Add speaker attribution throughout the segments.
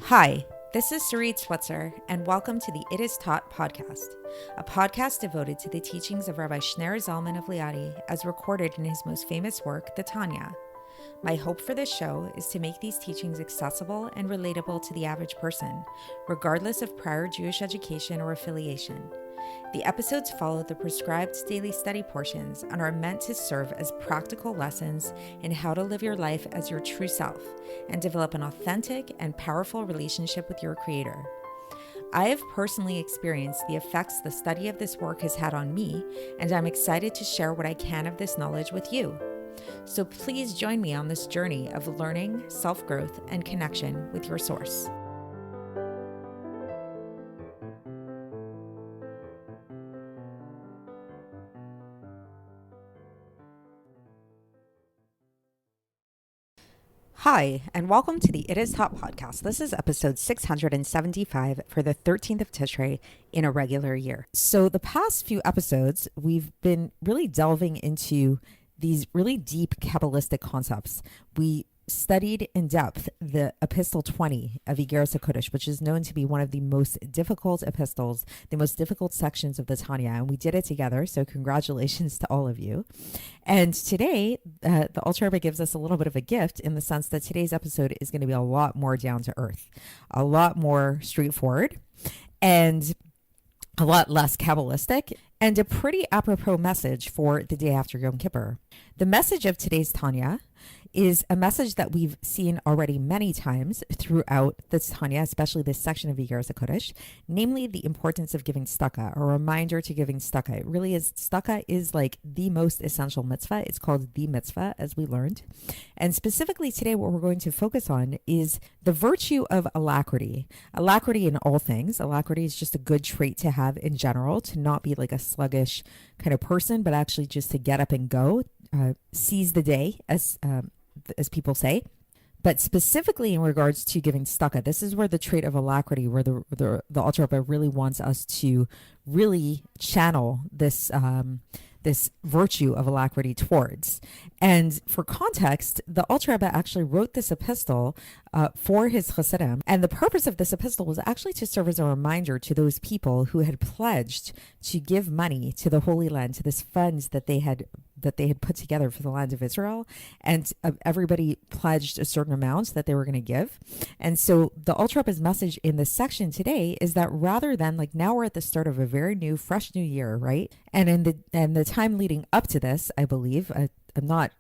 Speaker 1: Hi, this is Sarit Switzer, and welcome to the It Is Taught podcast, a podcast devoted to the teachings of Rabbi Shneur Zalman of Liadi as recorded in his most famous work, the Tanya. My hope for this show is to make these teachings accessible and relatable to the average person, regardless of prior Jewish education or affiliation. The episodes follow the prescribed daily study portions and are meant to serve as practical lessons in how to live your life as your true self and develop an authentic and powerful relationship with your Creator. I have personally experienced the effects the study of this work has had on me, and I'm excited to share what I can of this knowledge with you. So please join me on this journey of learning, self-growth, and connection with your source. Hi, and welcome to the It Is Taught podcast. This is episode 675 for the 13th of Tishrei in a regular year. So the past few episodes, we've been really delving into these really deep Kabbalistic concepts. We studied in depth the Epistle 20 of Iggeres HaKodesh, which is known to be one of the most difficult epistles, the most difficult sections of the Tanya, and we did it together, so congratulations to all of you. And today, the Alter Rebbe gives us a little bit of a gift in the sense that today's episode is going to be a lot more down to earth, a lot more straightforward, and a lot less Kabbalistic, and a pretty apropos message for the day after Yom Kippur. The message of today's Tanya is a message that we've seen already many times throughout the Tanya, especially this section of Iggeres HaKodesh, namely the importance of giving tzedaka, a reminder to giving tzedaka. It really is, tzedaka is like the most essential mitzvah. It's called the mitzvah, as we learned. And specifically today, what we're going to focus on is the virtue of alacrity. Alacrity in all things. Alacrity is just a good trait to have in general, to not be like a sluggish kind of person, but actually just to get up and go, seize the day, as people say. But specifically in regards to giving tzedaka, this is where the trait of alacrity, where the Alter Rebbe really wants us to really channel this this virtue of alacrity towards. And for context, the Alter Rebbe actually wrote this epistle for his Chassidim. And the purpose of this epistle was actually to serve as a reminder to those people who had pledged to give money to the Holy Land, to this fund that they had put together for the land of Israel. And everybody pledged a certain amount that they were going to give. And so the Alter Rebbe's message in this section today is that rather than, like, now we're at the start of a very new, fresh new year, right? And in the time leading up to this, I believe, I'm not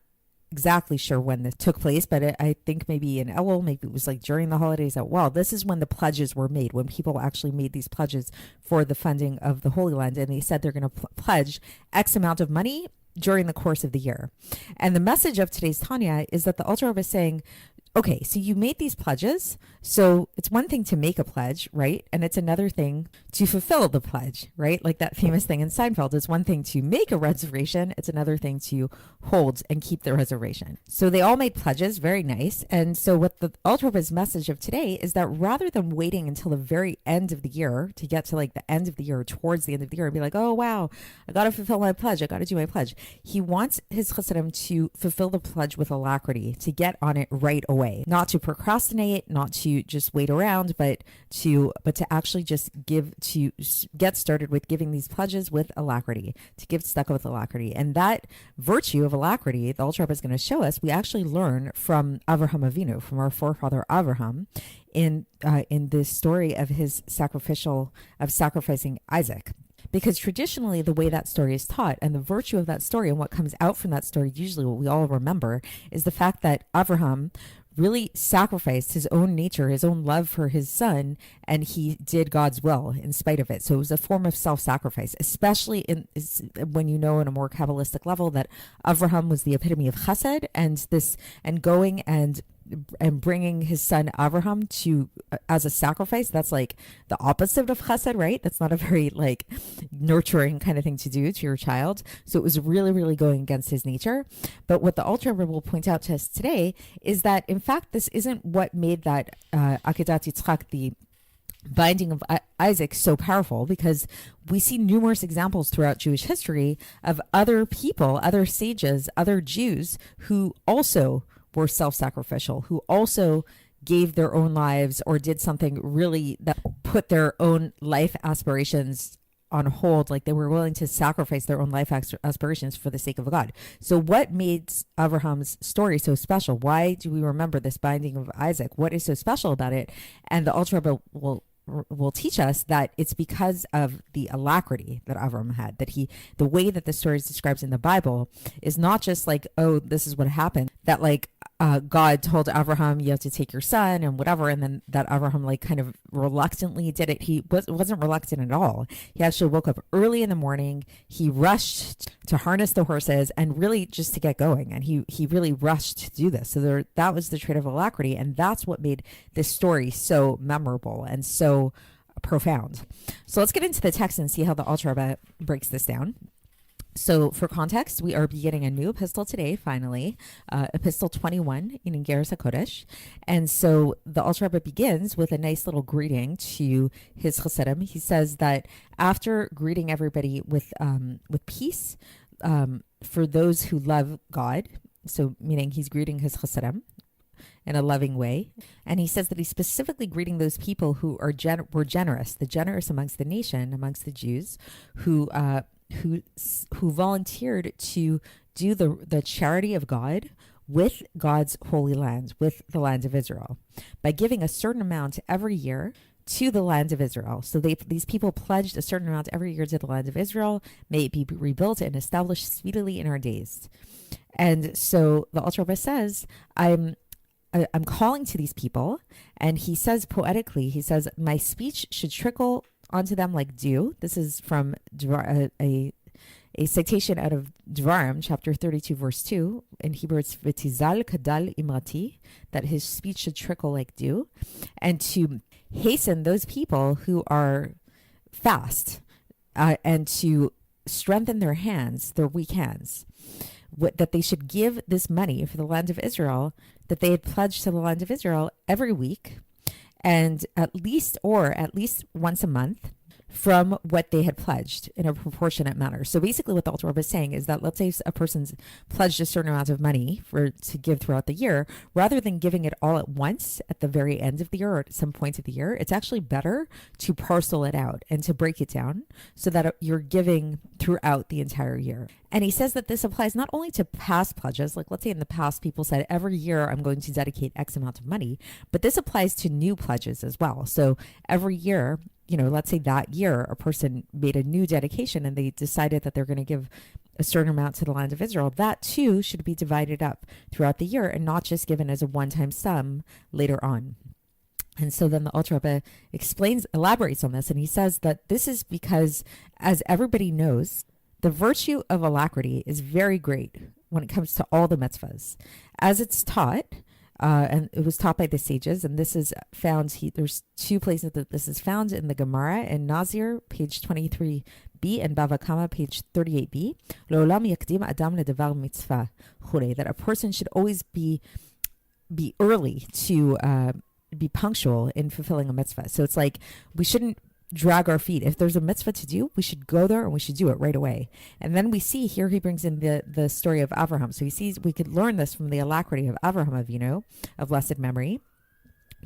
Speaker 1: exactly sure when this took place, but I think maybe in Elul, maybe it was like during the holidays. This is when the pledges were made, when people actually made these pledges for the funding of the Holy Land, and they said they're going to pledge X amount of money during the course of the year. And the message of today's Tanya is that the Alter Rebbe is saying, okay, so you made these pledges. So it's one thing to make a pledge, right? And it's another thing to fulfill the pledge, right? Like that famous thing in Seinfeld. It's one thing to make a reservation. It's another thing to hold and keep the reservation. So they all made pledges. Very nice. And so what the Alter Rebbe's message of today is that rather than waiting until the very end of the year to get to like the end of the year, towards the end of the year, and be like, oh, wow, I got to fulfill my pledge. I got to do my pledge. He wants his Chassidim to fulfill the pledge with alacrity, to get on it right away. Not to procrastinate, not to just wait around, but to actually just get started with giving these pledges with alacrity, to give tzedakah with alacrity. And that virtue of alacrity, the Alter Rebbe is going to show us, we actually learn from Avraham Avinu, from our forefather Avraham, in this story of his sacrificing Isaac. Because traditionally, the way that story is taught and the virtue of that story and what comes out from that story, usually what we all remember, is the fact that Avraham really sacrificed his own nature, his own love for his son, and he did God's will in spite of it. So it was a form of self-sacrifice, especially when you know on a more Kabbalistic level that Avraham was the epitome of chesed, and going and bringing his son Avraham to as a sacrifice. That's like the opposite of chesed, right? That's not a very like nurturing kind of thing to do to your child. So it was really, really going against his nature. But what the Alter Rebbe will point out to us today is that in fact this isn't what made that Akedat Yitzchak, the binding of Isaac, so powerful, because we see numerous examples throughout Jewish history of other people, other sages, other Jews who also were self-sacrificial, who also gave their own lives or did something really that put their own life aspirations on hold, like they were willing to sacrifice their own life aspirations for the sake of God. So what made Abraham's story so special? Why do we remember this binding of Isaac? What is so special about it? And the Alter Rebbe will teach us that it's because of the alacrity that Avram had, that the way that the story is described in the Bible is not just like, oh, this is what happened, that like God told Abraham, you have to take your son and whatever, and then that Abraham like kind of reluctantly did it. He wasn't reluctant at all. He actually woke up early in the morning. He rushed to harness the horses and really just to get going, and he really rushed to do this. So that was the trait of alacrity, and that's what made this story so memorable and so profound. So let's get into the text and see how the Alter Rebbe breaks this down. So for context, we are beginning a new epistle today, finally, epistle 21 in Iggeres HaKodesh. And so the Alter Rebbe begins with a nice little greeting to his chassidim. He says that after greeting everybody with peace, for those who love God, so meaning he's greeting his chassidim in a loving way. And he says that he's specifically greeting those people who were generous, the generous amongst the nation, amongst the Jews, who volunteered to do the charity of God with God's holy land, with the land of Israel, by giving a certain amount every year to the land of Israel. So these people pledged a certain amount every year to the land of Israel. May it be rebuilt and established speedily in our days. And so the Alter Rebbe says, I'm calling to these people, and he says poetically, he says, my speech should trickle onto them like dew. This is from a citation out of Dvarim, chapter 32, verse 2. In Hebrew, it's v'tizal kadal imrati, that his speech should trickle like dew, and to hasten those people who are fast, and to strengthen their hands, their weak hands, that they should give this money for the land of Israel, that they had pledged to the land of Israel every week, and at least once a month, from what they had pledged in a proportionate manner. So basically what the Alter Rebbe is saying is that, let's say a person's pledged a certain amount of money to give throughout the year, rather than giving it all at once at the very end of the year or at some point of the year, it's actually better to parcel it out and to break it down so that you're giving throughout the entire year. And he says that this applies not only to past pledges, like let's say in the past people said every year I'm going to dedicate X amount of money, but this applies to new pledges as well. So every year, let's say that year a person made a new dedication and they decided that they're going to give a certain amount to the land of Israel. That too should be divided up throughout the year and not just given as a one-time sum later on. And so then the Alter Rebbe elaborates on this, and he says that this is because, as everybody knows, the virtue of alacrity is very great when it comes to all the mitzvahs. As it's taught, and it was taught by the sages, and this is found, there's two places that this is found in the Gemara, in Nazir, page 23b, and Bava Kama, page 38b, Le'olam yakdim adam ledavar mitzvah, that a person should always be early to be punctual in fulfilling a mitzvah. So it's like we shouldn't drag our feet. If there's a mitzvah to do, we should go there and we should do it right away. And then we see here he brings in the story of Abraham. So he sees we could learn this from the alacrity of Abraham Avinu of blessed memory,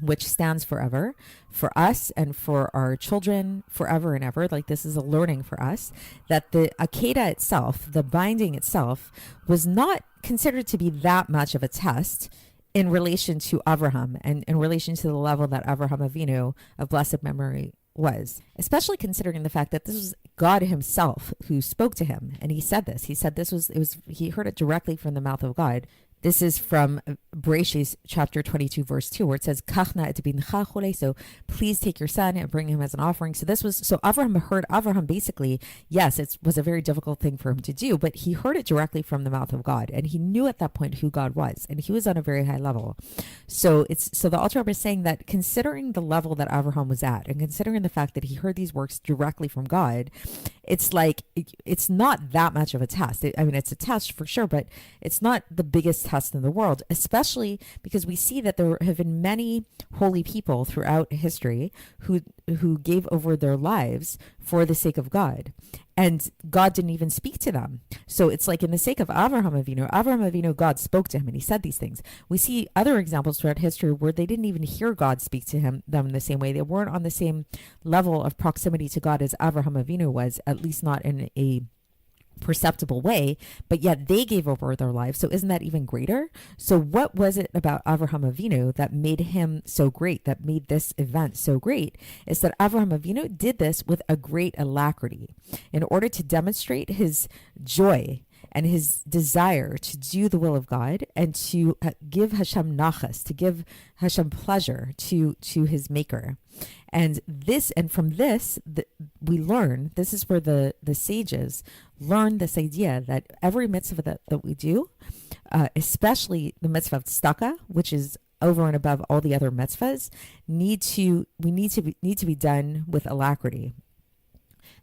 Speaker 1: which stands forever for us and for our children forever and ever. Like this is a learning for us that the Akeda itself, the binding itself, was not considered to be that much of a test in relation to Abraham and in relation to the level that Abraham Avinu of blessed memory was, especially considering the fact that this was God himself who spoke to him. And he said this, he heard it directly from the mouth of God. This is from Bereshis chapter 22, verse 2, where it says, Kachna et bincha chole, so please take your son and bring him as an offering. So Avraham basically, yes, it was a very difficult thing for him to do, but he heard it directly from the mouth of God. And he knew at that point who God was, and he was on a very high level. So the Alter Rebbe is saying that considering the level that Avraham was at, and considering the fact that he heard these works directly from God, it's like, it's not that much of a test. It's a test for sure, but it's not the biggest test in the world, especially because we see that there have been many holy people throughout history who who gave over their lives for the sake of God. And God didn't even speak to them. So it's like in the sake of Avraham Avinu, God spoke to him and he said these things. We see other examples throughout history where they didn't even hear God speak to them in the same way. They weren't on the same level of proximity to God as Avraham Avinu was, at least not in a perceptible way, but yet they gave over their lives. So isn't that even greater? So what was it about Avraham Avinu that made him so great, that made this event so great? Is that Avraham Avinu did this with a great alacrity in order to demonstrate his joy and his desire to do the will of God and to give Hashem nachas, to give Hashem pleasure to his maker. And from this, we learn, this is where the sages learn this idea that every mitzvah that we do, especially the mitzvah of tzedaka, which is over and above all the other mitzvahs, need to be done with alacrity.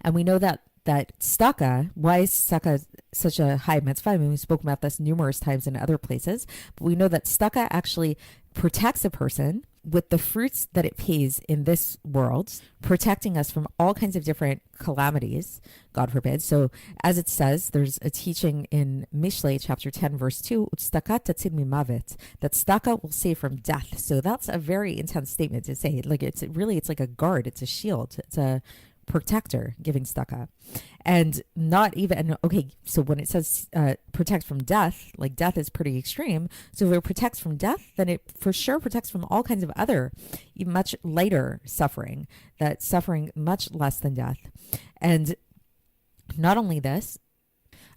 Speaker 1: And we know that tzedaka, why is tzedaka such a high mitzvah? I mean, we've spoken about this numerous times in other places, but we know that tzedaka actually protects a person with the fruits that it pays in this world, protecting us from all kinds of different calamities, God forbid. So as it says, there's a teaching in Mishlei chapter 10, verse 2, tzedaka tatzil mimavet, that tzedaka will save from death. So that's a very intense statement to say. Like it's like a guard, it's a shield, it's a protector giving tzedaka. And not even, okay, so when it says protect from death, like death is pretty extreme. So if it protects from death, then it for sure protects from all kinds of other much lighter suffering, that suffering much less than death. And not only this,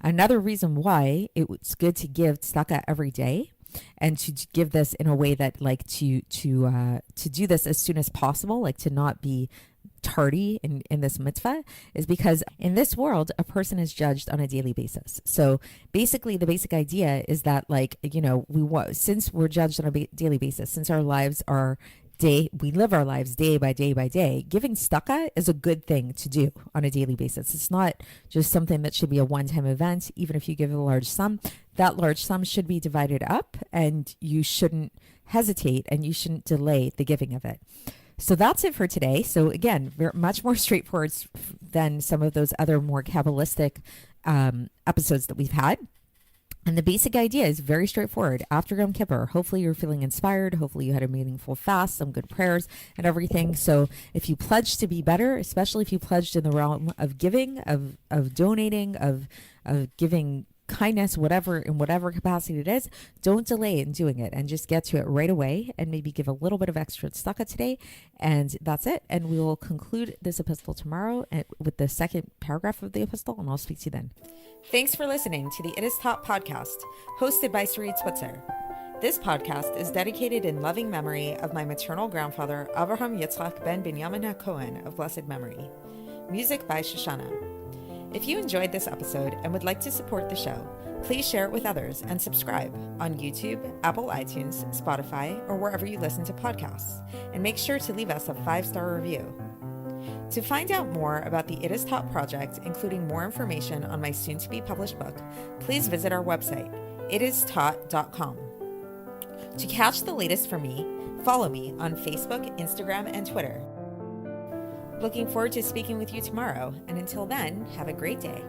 Speaker 1: another reason why it's good to give tzedaka every day and to give this in a way that like to do this as soon as possible, like to not be tardy in this mitzvah, is because in this world, a person is judged on a daily basis. So basically the basic idea is that like, since we're judged on a daily basis, since our lives are we live our lives day by day by day, giving tzedaka is a good thing to do on a daily basis. It's not just something that should be a one-time event. Even if you give a large sum, that large sum should be divided up and you shouldn't hesitate and you shouldn't delay the giving of it. So that's it for today. So again, much more straightforward than some of those other more Kabbalistic episodes that we've had. And the basic idea is very straightforward. After Yom Kippur, hopefully you're feeling inspired. Hopefully you had a meaningful fast, some good prayers and everything. So if you pledge to be better, especially if you pledged in the realm of giving, of donating, of giving kindness, in whatever capacity it is, don't delay in doing it and just get to it right away and maybe give a little bit of extra tzedakah today. And that's it. And we will conclude this epistle tomorrow with the second paragraph of the epistle, and I'll speak to you then. Thanks for listening to the It Is Taught podcast, hosted by Sarit Switzer. This podcast is dedicated in loving memory of my maternal grandfather, Avraham Yitzchak ben Binyamin HaKohen of blessed memory. Music by Shoshana. If you enjoyed this episode and would like to support the show, please share it with others and subscribe on YouTube, Apple iTunes, Spotify, or wherever you listen to podcasts. And make sure to leave us a 5-star review. To find out more about the It Is Taught project, including more information on my soon-to-be published book, please visit our website, itistaught.com. To catch the latest from me, follow me on Facebook, Instagram, and Twitter. Looking forward to speaking with you tomorrow, and until then, have a great day.